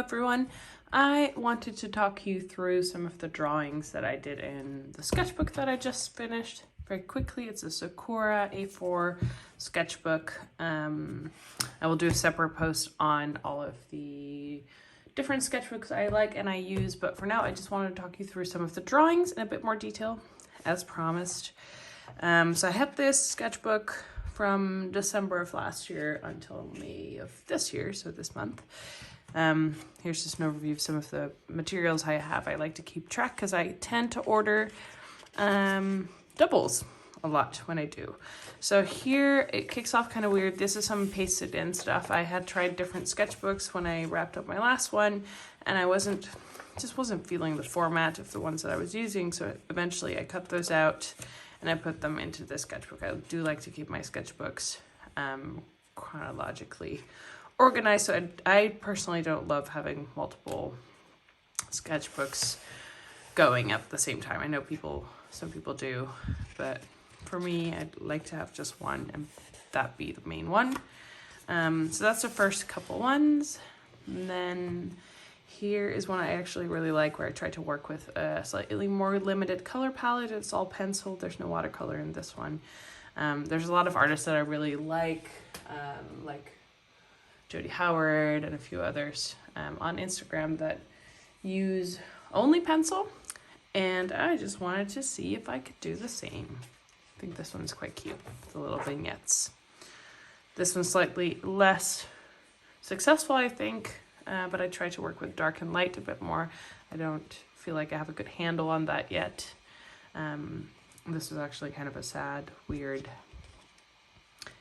everyone. I wanted to talk you through some of the drawings that I did in the sketchbook that I just finished very quickly. It's a Sakura A4 sketchbook. I will do a separate post on all of the different sketchbooks I like and I use, but for now I just wanted to talk you through some of the drawings in a bit more detail as promised. So I had this sketchbook from December of last year until May of this year, so this month. Here's just an overview of some of the materials I have. I like to keep track because I tend to order doubles a lot when I do. So here it kicks off kind of weird. This is some pasted in stuff. I had tried different sketchbooks when I wrapped up my last one, and I just wasn't feeling the format of the ones that I was using, so eventually I cut those out and I put them into this sketchbook. I do like to keep my sketchbooks chronologically organized, so I personally don't love having multiple sketchbooks going at the same time. I know some people do, but for me, I'd like to have just one and that be the main one. So that's the first couple ones. And then here is one I actually really like, where I try to work with a slightly more limited color palette. It's all pencil. There's no watercolor in this one. There's a lot of artists that I really like Jody Howard and a few others on Instagram that use only pencil, and I just wanted to see if I could do the same. I think this one's quite cute, the little vignettes. This one's slightly less successful, I think, but I try to work with dark and light a bit more. I don't feel like I have a good handle on that yet. This was actually kind of a sad, weird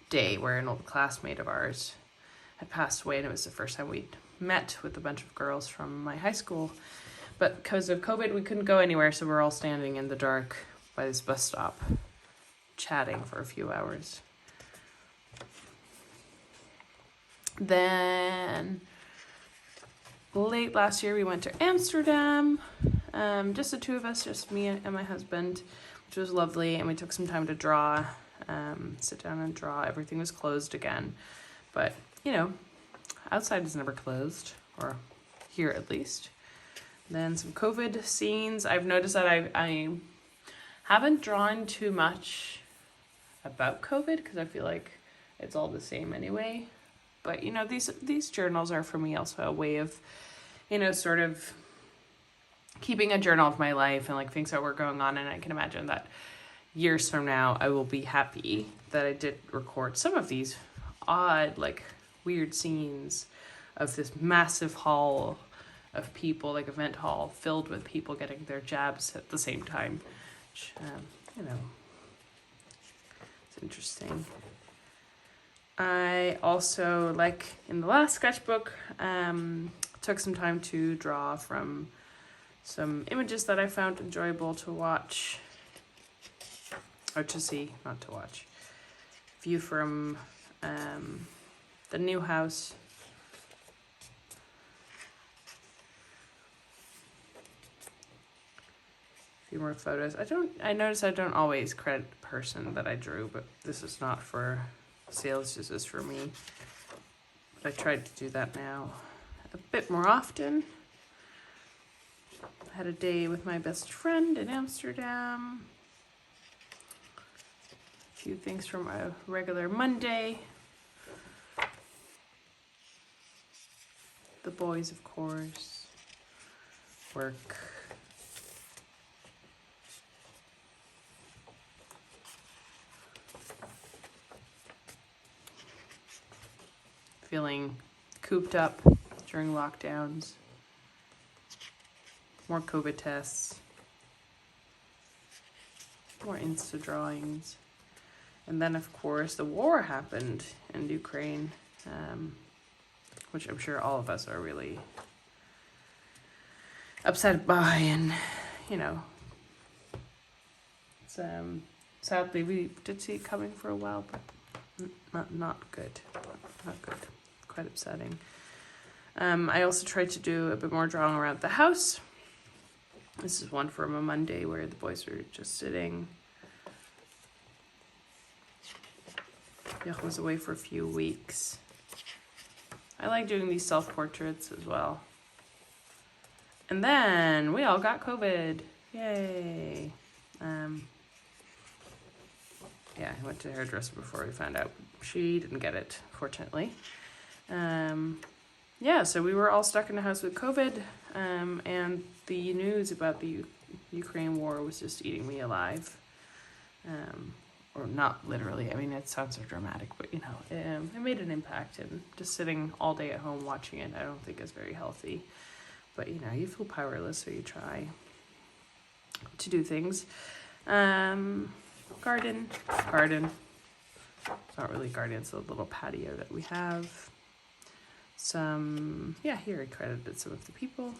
day where an old classmate of ours had passed away, and it was the first time we'd met with a bunch of girls from my high school. But because of COVID, we couldn't go anywhere, so we're all standing in the dark by this bus stop, chatting for a few hours. Then late last year, we went to Amsterdam, just the two of us, just me and my husband, which was lovely, and we took some time to draw, sit down and draw. Everything was closed again, but you know, outside is never closed, or here at least. Then some COVID scenes. I've noticed that I haven't drawn too much about COVID because I feel like it's all the same anyway. But you know, these journals are for me also a way of, you know, sort of keeping a journal of my life and like things that were going on. And I can imagine that years from now, I will be happy that I did record some of these odd, like weird scenes of this massive hall of people, like event hall filled with people getting their jabs at the same time, which, you know, it's interesting. I also, like in the last sketchbook, took some time to draw from some images that I found enjoyable to watch, or to see, not to watch. View from the new house. A few more photos. I notice I don't always credit the person that I drew, but this is not for sales, this is for me. But I tried to do that now a bit more often. I had a day with my best friend in Amsterdam. A few things from a regular Monday. The boys, of course. Work. Feeling cooped up during lockdowns. More COVID tests. More Insta drawings. And then, of course, the war happened in Ukraine, which I'm sure all of us are really upset by. And, you know, it's, sadly, we did see it coming for a while, but not good. Not good. Quite upsetting. I also tried to do a bit more drawing around the house. This is one from a Monday where the boys were just sitting. Yach was away for a few weeks. I like doing these self-portraits as well. And then we all got COVID. Yay. Yeah, I went to the hairdresser before we found out. She didn't get it, fortunately. Yeah, so we were all stuck in the house with COVID, and the news about the Ukraine war was just eating me alive. Or not literally, I mean, it sounds so dramatic, but you know, it made an impact, and just sitting all day at home watching it, I don't think is very healthy. But you know, you feel powerless, so you try to do things. Garden. It's not really garden, it's a little patio that we have. Here I credited some of the people.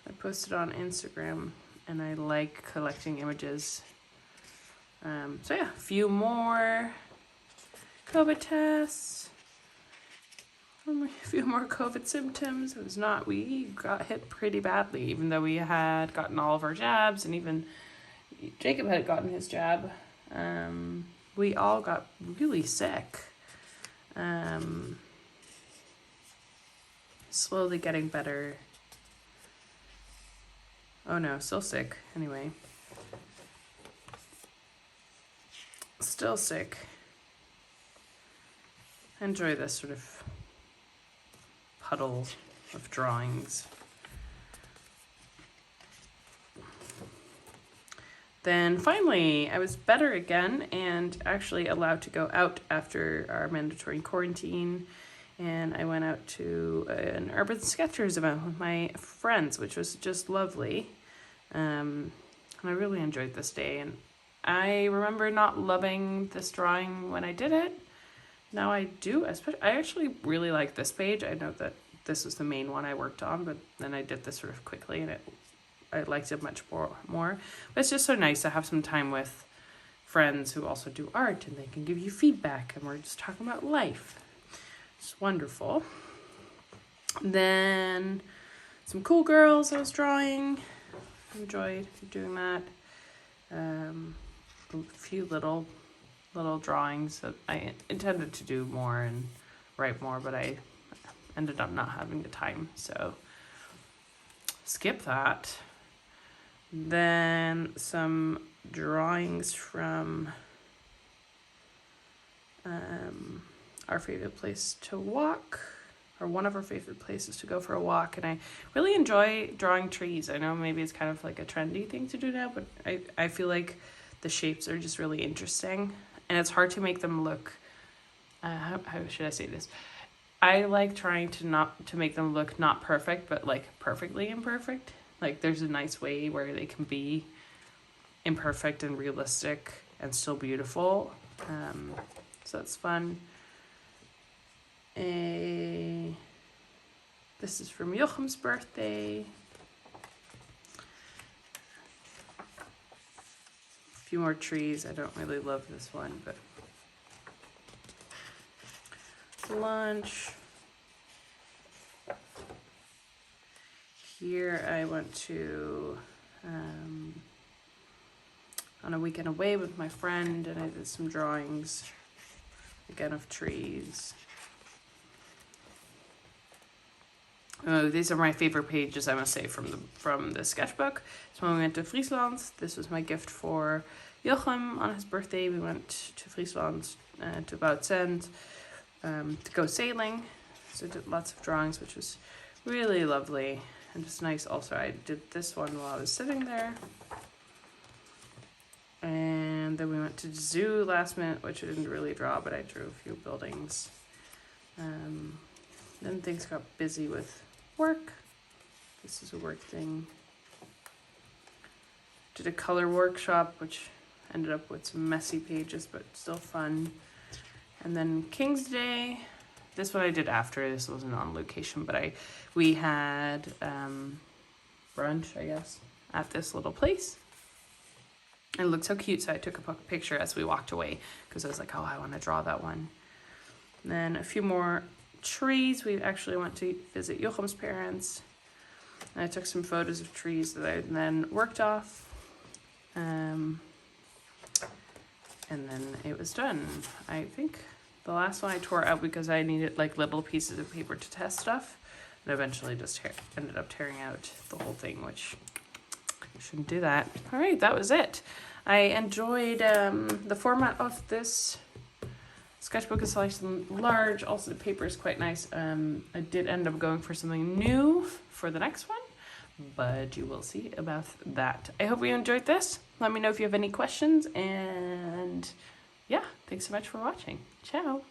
I posted on Instagram, and I like collecting images. A few more COVID tests. A few more COVID symptoms. We got hit pretty badly, even though we had gotten all of our jabs, and even Jacob had gotten his jab. We all got really sick. Slowly getting better. Oh no, still sick. Anyway. Still sick. Enjoy this sort of puddle of drawings. Then finally, I was better again and actually allowed to go out after our mandatory quarantine. And I went out to an Urban Sketchers event with my friends, which was just lovely. And I really enjoyed this day. And I remember not loving this drawing when I did it. Now I do. I actually really like this page. I know that this was the main one I worked on, but then I did this sort of quickly, and I liked it much more. But it's just so nice to have some time with friends who also do art, and they can give you feedback, and we're just talking about life. It's wonderful. Then some cool girls I was drawing. Enjoyed doing that. A few little drawings that I intended to do more and write more, but I ended up not having the time, so skip that. Then some drawings from our favorite place to walk, or one of our favorite places to go for a walk, and I really enjoy drawing trees. I know maybe it's kind of like a trendy thing to do now, but I feel like the shapes are just really interesting, and it's hard to make them look, how should I say this? I like trying to make them look not perfect, but like perfectly imperfect. Like there's a nice way where they can be imperfect and realistic and still beautiful. So that's fun. This is from Jochem's birthday. A few more trees. I don't really love this one, but lunch. Here I went to on a weekend away with my friend, and I did some drawings again of trees. Oh, these are my favorite pages, I must say, from the sketchbook. So when we went to Friesland, this was my gift for Jochem on his birthday. We went to Friesland to Boutzend to go sailing. So I did lots of drawings, which was really lovely and just nice. Also, I did this one while I was sitting there. And then we went to the zoo last minute, which I didn't really draw, but I drew a few buildings. Then things got busy with work. This is a work thing. Did a color workshop, which ended up with some messy pages, but still fun. And then King's Day. This one I did after. This wasn't on location, but we had brunch, I guess, at this little place. It looked so cute, so I took a picture as we walked away because I was like, oh, I want to draw that one. And then a few more trees. We actually went to visit Jochem's parents. And I took some photos of trees that I then worked off. And then it was done. I think the last one I tore out because I needed like little pieces of paper to test stuff. and eventually just ended up tearing out the whole thing, which I shouldn't do that. All right, that was it. I enjoyed the format of this sketchbook is nice and large. Also, the paper is quite nice. I did end up going for something new for the next one, but you will see about that. I hope you enjoyed this. Let me know if you have any questions, and yeah, thanks so much for watching. Ciao.